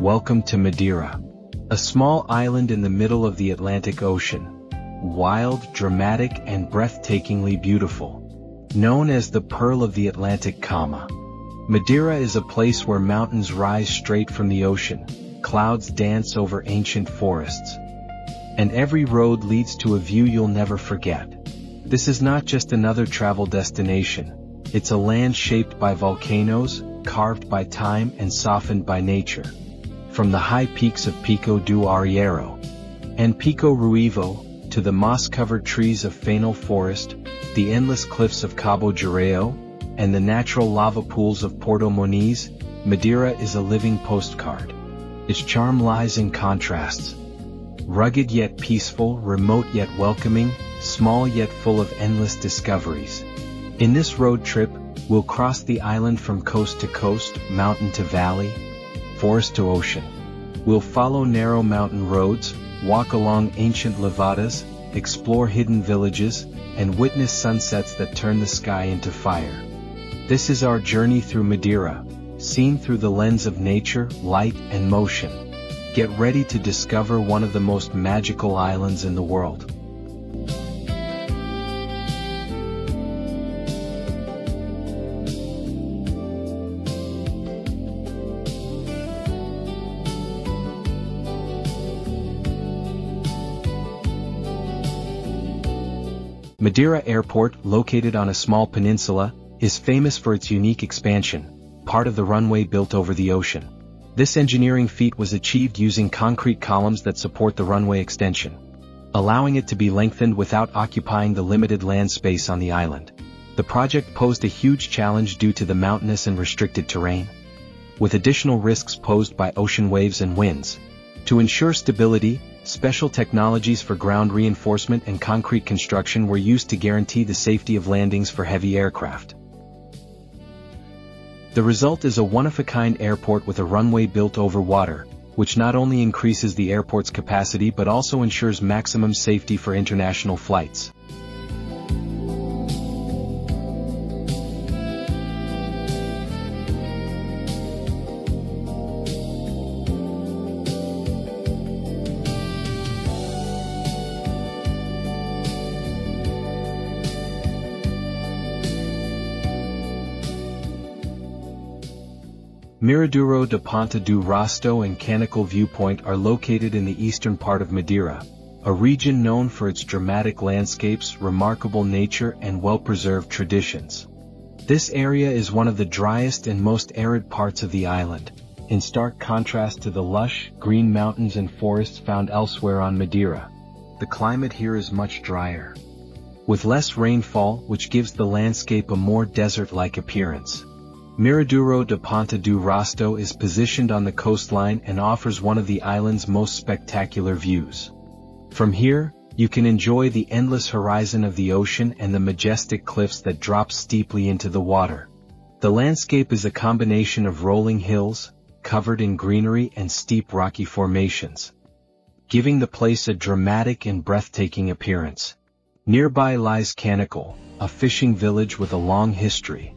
Welcome to Madeira, a small island in the middle of the Atlantic Ocean. Wild, dramatic, and breathtakingly beautiful. Known as the Pearl of the Atlantic, Madeira is a place where mountains rise straight from the ocean, clouds dance over ancient forests, and every road leads to a view you'll never forget. This is not just another travel destination, it's a land shaped by volcanoes, carved by time and softened by nature. From the high peaks of Pico do Arriero and Pico Ruivo, to the moss-covered trees of Fanal Forest, the endless cliffs of Cabo Girão, and the natural lava pools of Porto Moniz, Madeira is a living postcard. Its charm lies in contrasts. Rugged yet peaceful, remote yet welcoming, small yet full of endless discoveries. In this road trip, we'll cross the island from coast to coast, mountain to valley, forest to ocean. We'll follow narrow mountain roads, walk along ancient levadas, explore hidden villages, and witness sunsets that turn the sky into fire. This is our journey through Madeira, seen through the lens of nature, light, and motion. Get ready to discover one of the most magical islands in the world. Madeira Airport, located on a small peninsula, is famous for its unique expansion, part of the runway built over the ocean. This engineering feat was achieved using concrete columns that support the runway extension, allowing it to be lengthened without occupying the limited land space on the island. The project posed a huge challenge due to the mountainous and restricted terrain, with additional risks posed by ocean waves and winds. To ensure stability, special technologies for ground reinforcement and concrete construction were used to guarantee the safety of landings for heavy aircraft. The result is a one-of-a-kind airport with a runway built over water, which not only increases the airport's capacity but also ensures maximum safety for international flights. Miraduro de Ponta do Rosto and Canical Viewpoint are located in the eastern part of Madeira, a region known for its dramatic landscapes, remarkable nature, and well-preserved traditions. This area is one of the driest and most arid parts of the island, in stark contrast to the lush, green mountains and forests found elsewhere on Madeira. The climate here is much drier, with less rainfall, which gives the landscape a more desert-like appearance. Miraduro de Ponta do Rosto is positioned on the coastline and offers one of the island's most spectacular views. From here, you can enjoy the endless horizon of the ocean and the majestic cliffs that drop steeply into the water. The landscape is a combination of rolling hills, covered in greenery, and steep rocky formations, giving the place a dramatic and breathtaking appearance. Nearby lies Canical, a fishing village with a long history.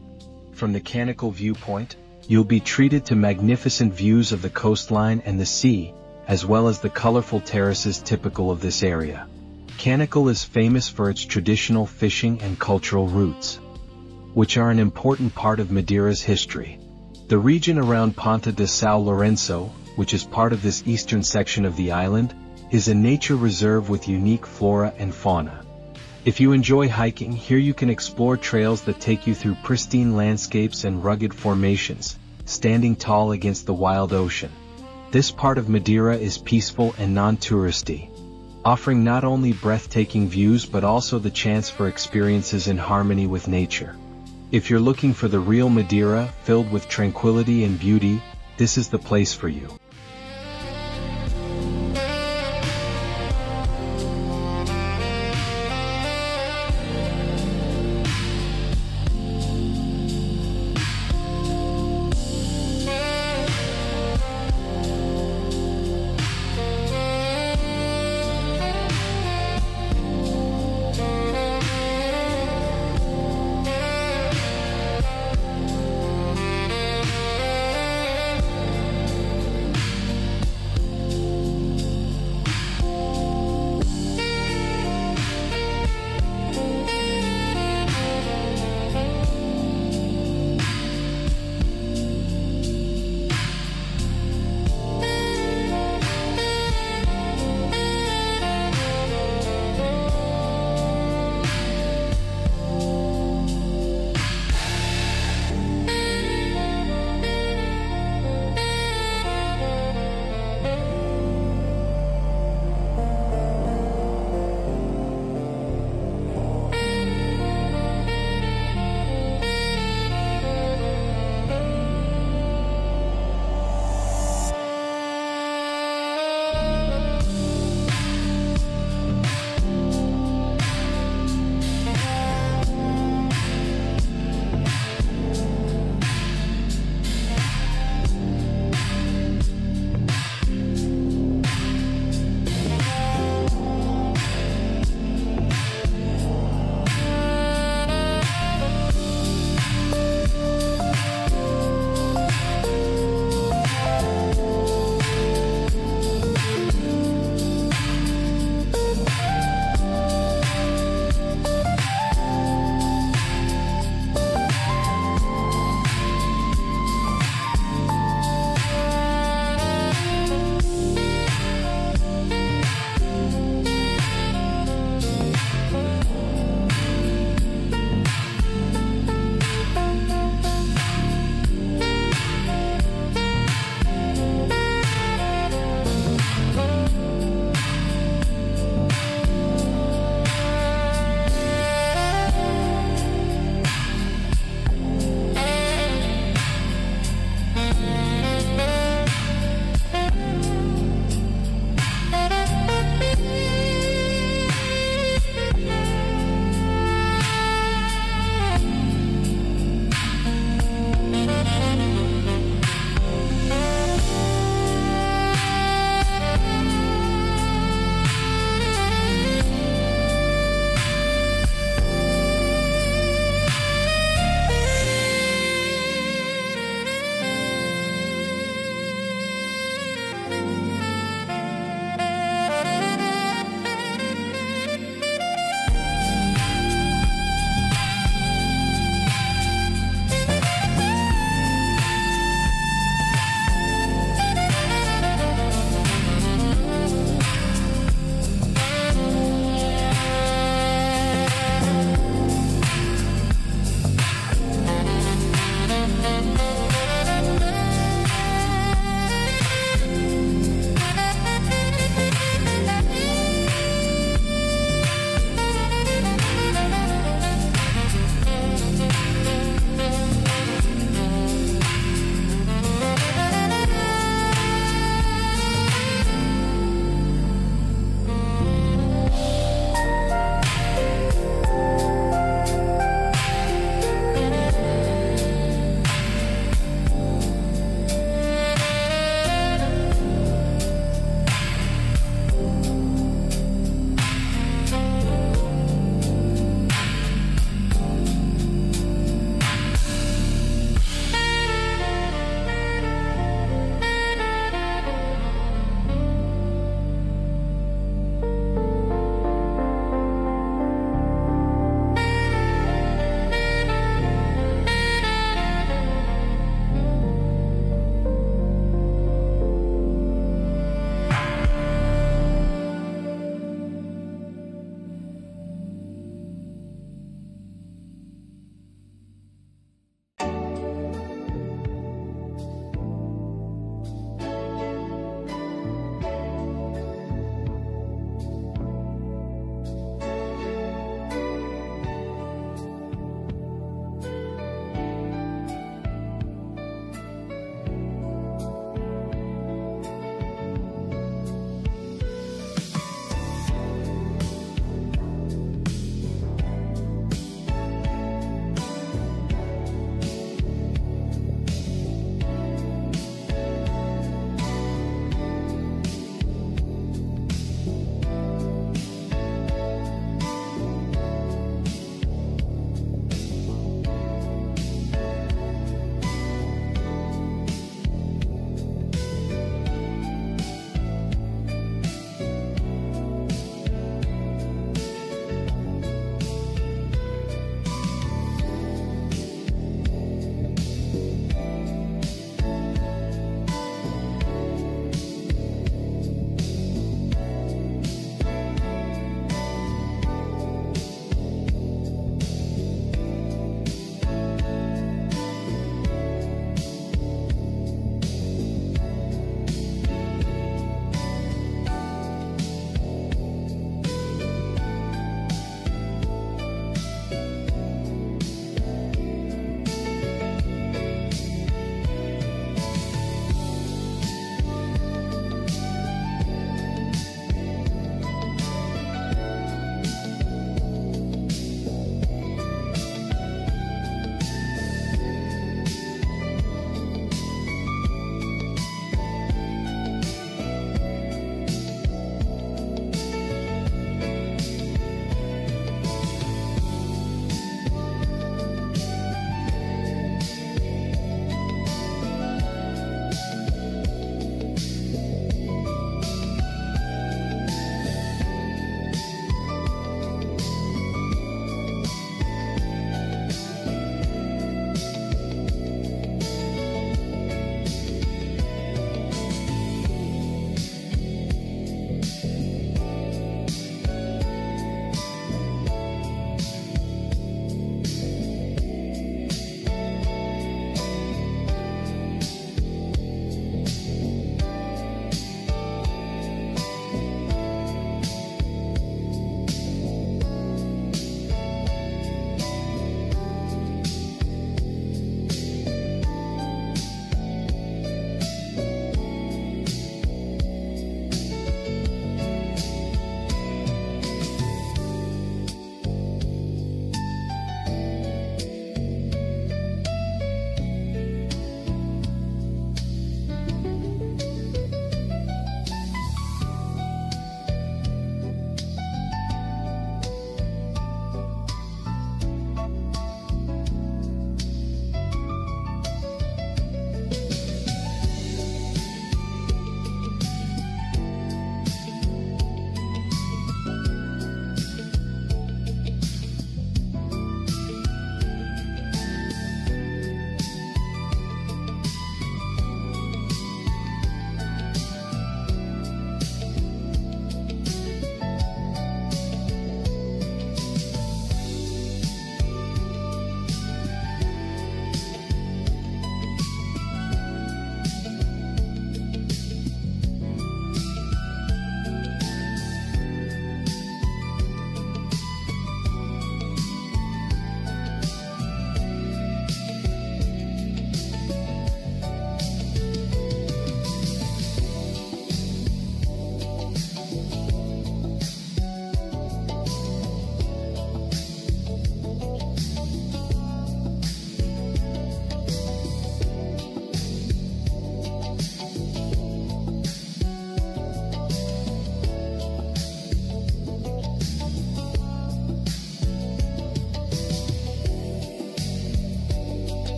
From the Canical Viewpoint, you'll be treated to magnificent views of the coastline and the sea, as well as the colorful terraces typical of this area. Canical is famous for its traditional fishing and cultural roots, which are an important part of Madeira's history. The region around Ponta de São Lourenço, which is part of this eastern section of the island, is a nature reserve with unique flora and fauna. If you enjoy hiking, here you can explore trails that take you through pristine landscapes and rugged formations, standing tall against the wild ocean. This part of Madeira is peaceful and non-touristy, offering not only breathtaking views but also the chance for experiences in harmony with nature. If you're looking for the real Madeira, filled with tranquility and beauty, this is the place for you.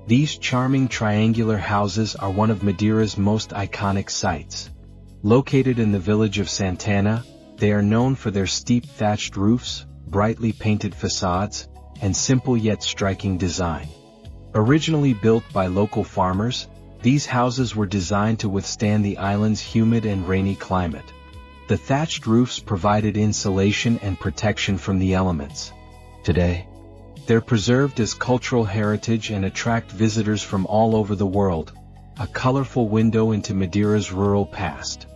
These charming triangular houses are one of Madeira's most iconic sights. Located in the village of Santana, they are known for their steep thatched roofs, brightly painted facades, and simple yet striking design. Originally built by local farmers, these houses were designed to withstand the island's humid and rainy climate. The thatched roofs provided insulation and protection from the elements. Today, they're preserved as cultural heritage and attract visitors from all over the world, a colorful window into Madeira's rural past.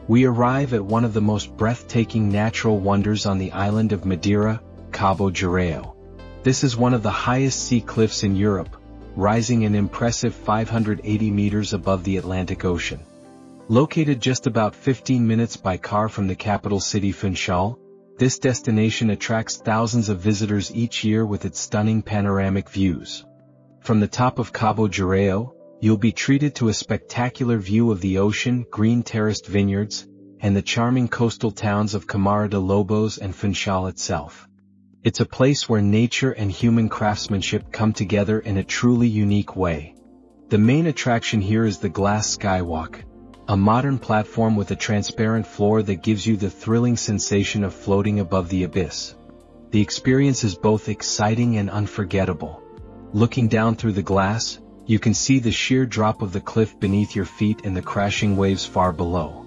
We arrive at one of the most breathtaking natural wonders on the island of Madeira, Cabo Girão. This is one of the highest sea cliffs in Europe, rising an impressive 580 meters above the Atlantic Ocean. Located just about 15 minutes by car from the capital city Funchal, this destination attracts thousands of visitors each year with its stunning panoramic views. From the top of Cabo Girão, you'll be treated to a spectacular view of the ocean, green terraced vineyards, and the charming coastal towns of Camara de Lobos and Funchal itself. It's a place where nature and human craftsmanship come together in a truly unique way. The main attraction here is the Glass Skywalk, a modern platform with a transparent floor that gives you the thrilling sensation of floating above the abyss. The experience is both exciting and unforgettable. Looking down through the glass, you can see the sheer drop of the cliff beneath your feet and the crashing waves far below.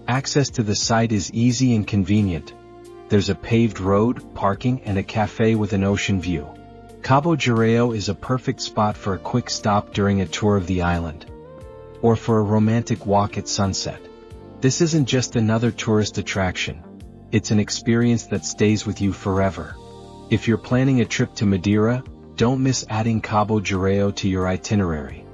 Access to the site is easy and convenient. There's a paved road, parking, and a cafe with an ocean view. Cabo Girão is a perfect spot for a quick stop during a tour of the island, or for a romantic walk at sunset. This isn't just another tourist attraction. It's an experience that stays with you forever. If you're planning a trip to Madeira, don't miss adding Cabo Girão to your itinerary.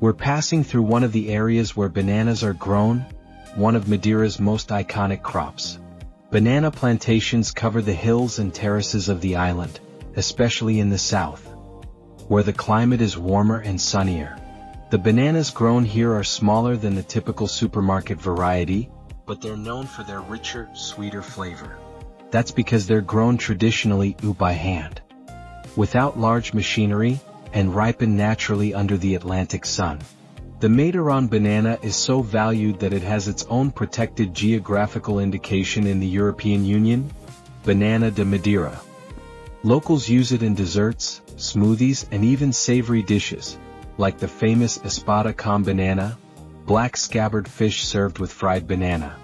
We're passing through one of the areas where bananas are grown, one of Madeira's most iconic crops. Banana plantations cover the hills and terraces of the island, especially in the south, where the climate is warmer and sunnier. The bananas grown here are smaller than the typical supermarket variety, but they're known for their richer, sweeter flavor. That's because they're grown traditionally by hand, without large machinery, and ripen naturally under the Atlantic sun. The Madeira banana is so valued that it has its own protected geographical indication in the European Union, Banana de Madeira. Locals use it in desserts, smoothies and even savory dishes, like the famous espada com banana, black scabbard fish served with fried banana.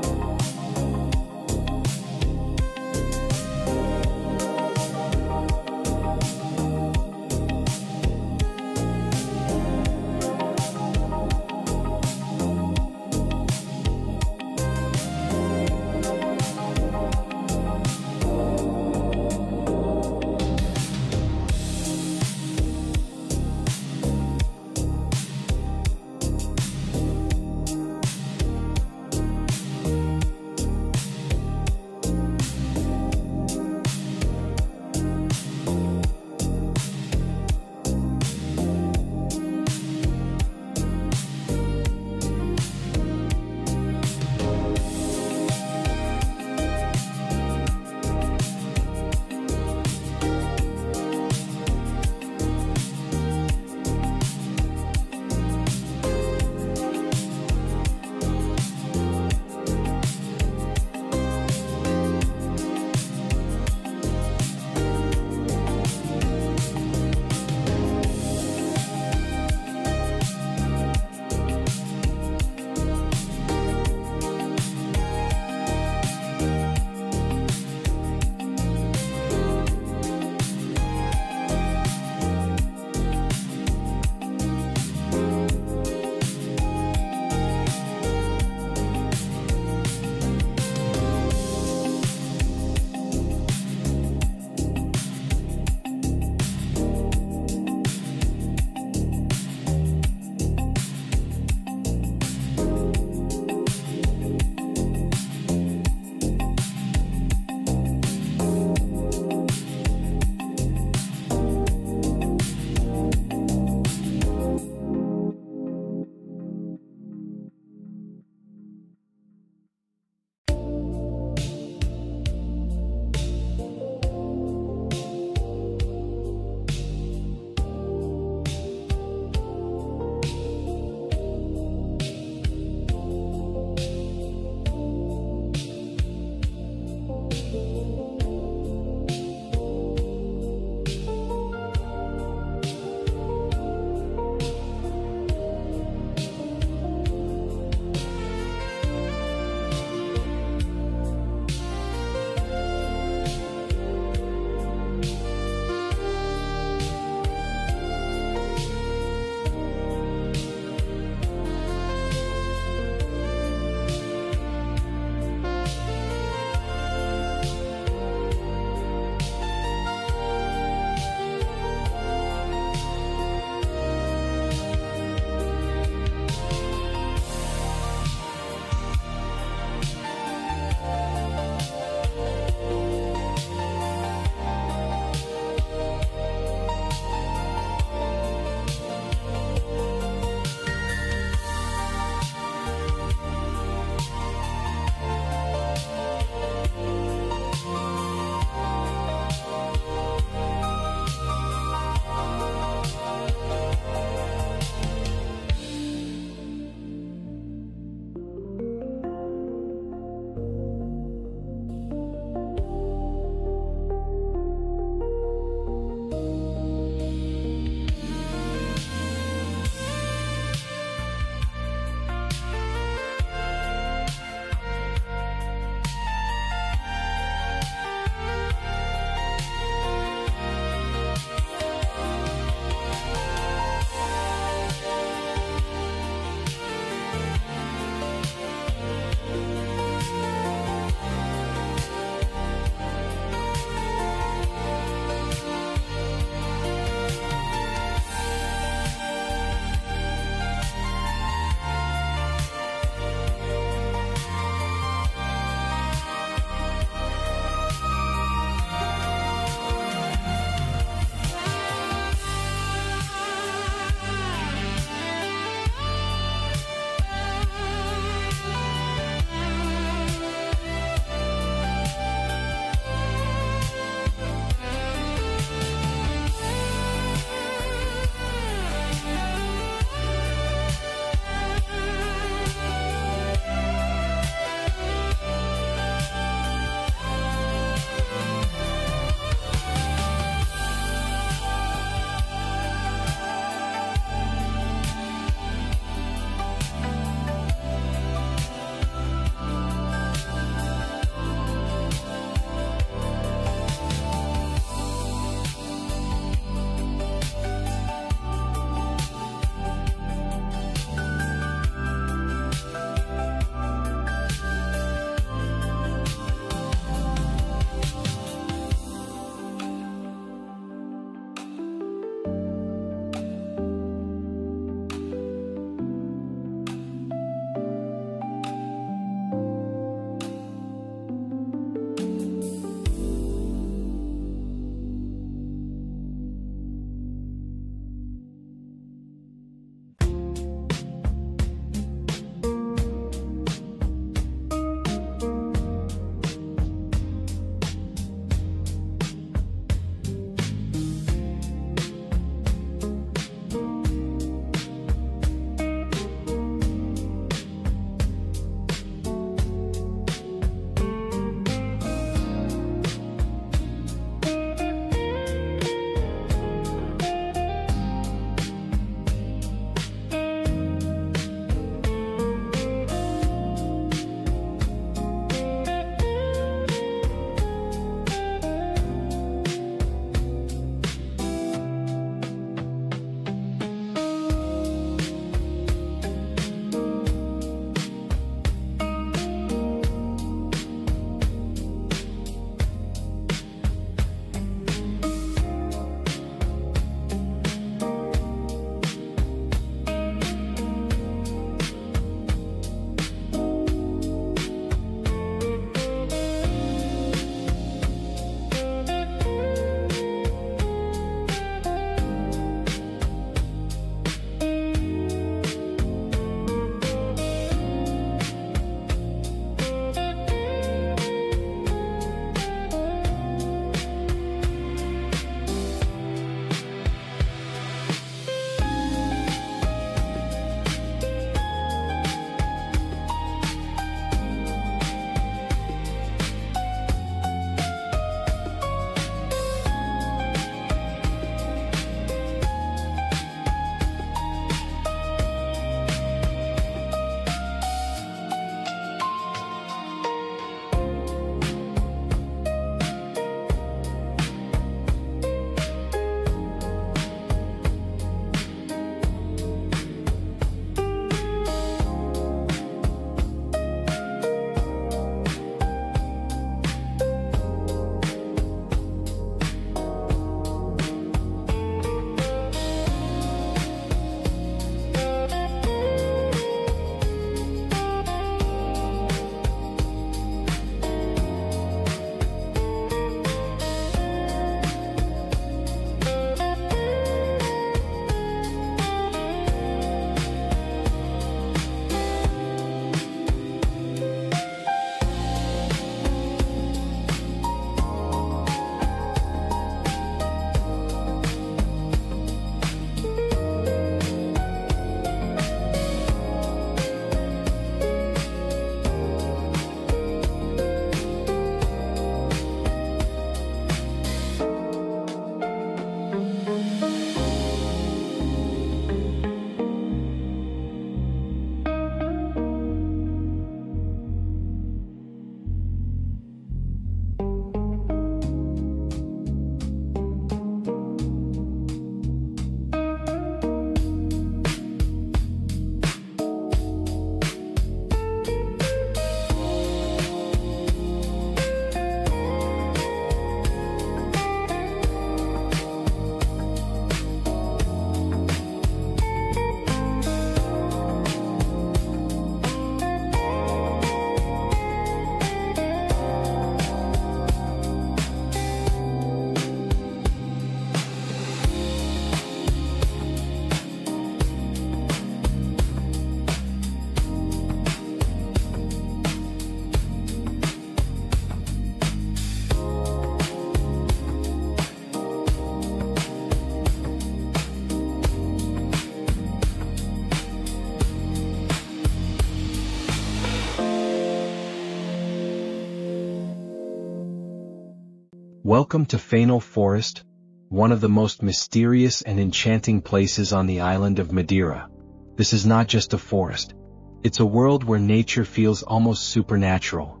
Welcome to Fanal Forest, one of the most mysterious and enchanting places on the island of Madeira. This is not just a forest. It's a world where nature feels almost supernatural.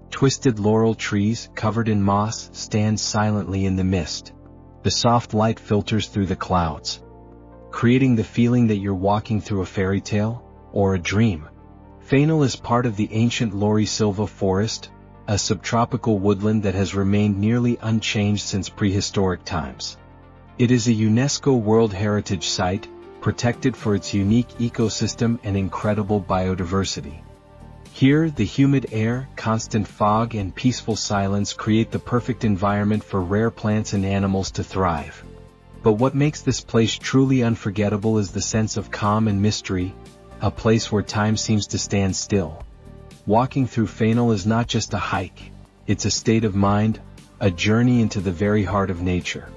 Twisted laurel trees covered in moss stand silently in the mist. The soft light filters through the clouds, creating the feeling that you're walking through a fairy tale or a dream. Fanal is part of the ancient Laurisilva forest, a subtropical woodland that has remained nearly unchanged since prehistoric times. It is a UNESCO World Heritage Site, protected for its unique ecosystem and incredible biodiversity. Here, the humid air, constant fog and peaceful silence create the perfect environment for rare plants and animals to thrive. But what makes this place truly unforgettable is the sense of calm and mystery, a place where time seems to stand still. Walking through Fanal is not just a hike, it's a state of mind, a journey into the very heart of nature.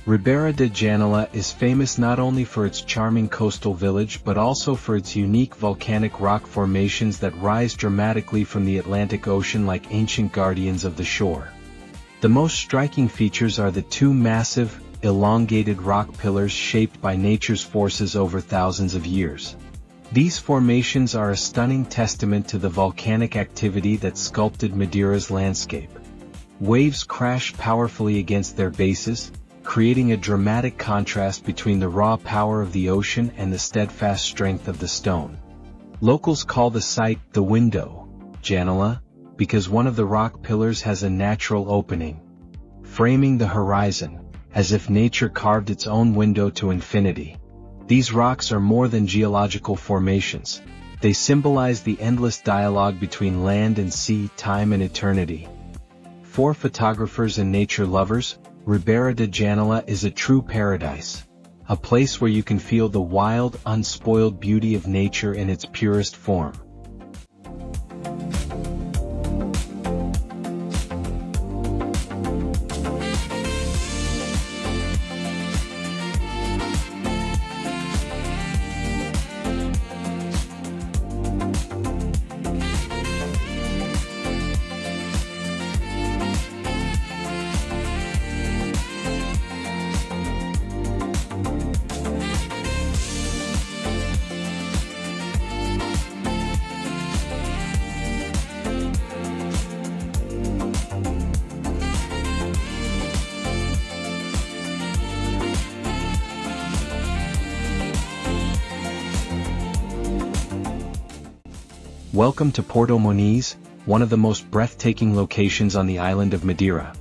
Ribeira de Janela is famous not only for its charming coastal village but also for its unique volcanic rock formations that rise dramatically from the Atlantic Ocean like ancient guardians of the shore. The most striking features are the two massive, elongated rock pillars shaped by nature's forces over thousands of years. These formations are a stunning testament to the volcanic activity that sculpted Madeira's landscape. Waves crash powerfully against their bases, creating a dramatic contrast between the raw power of the ocean and the steadfast strength of the stone. Locals call the site the window, Janela, because one of the rock pillars has a natural opening, framing the horizon, as if nature carved its own window to infinity. These rocks are more than geological formations. They symbolize the endless dialogue between land and sea, time and eternity. For photographers and nature lovers, Ribeira de Janela is a true paradise, a place where you can feel the wild, unspoiled beauty of nature in its purest form. Welcome to Porto Moniz, one of the most breathtaking locations on the island of Madeira.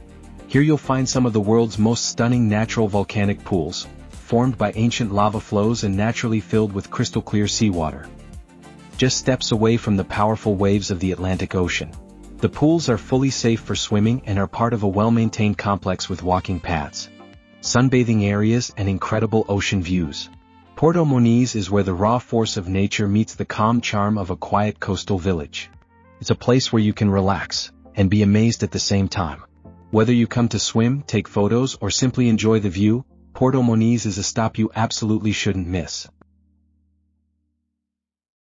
Here you'll find some of the world's most stunning natural volcanic pools, formed by ancient lava flows and naturally filled with crystal-clear seawater. Just steps away from the powerful waves of the Atlantic Ocean. The pools are fully safe for swimming and are part of a well-maintained complex with walking paths, sunbathing areas and incredible ocean views. Porto Moniz is where the raw force of nature meets the calm charm of a quiet coastal village. It's a place where you can relax and be amazed at the same time. Whether you come to swim, take photos, or simply enjoy the view, Porto Moniz is a stop you absolutely shouldn't miss.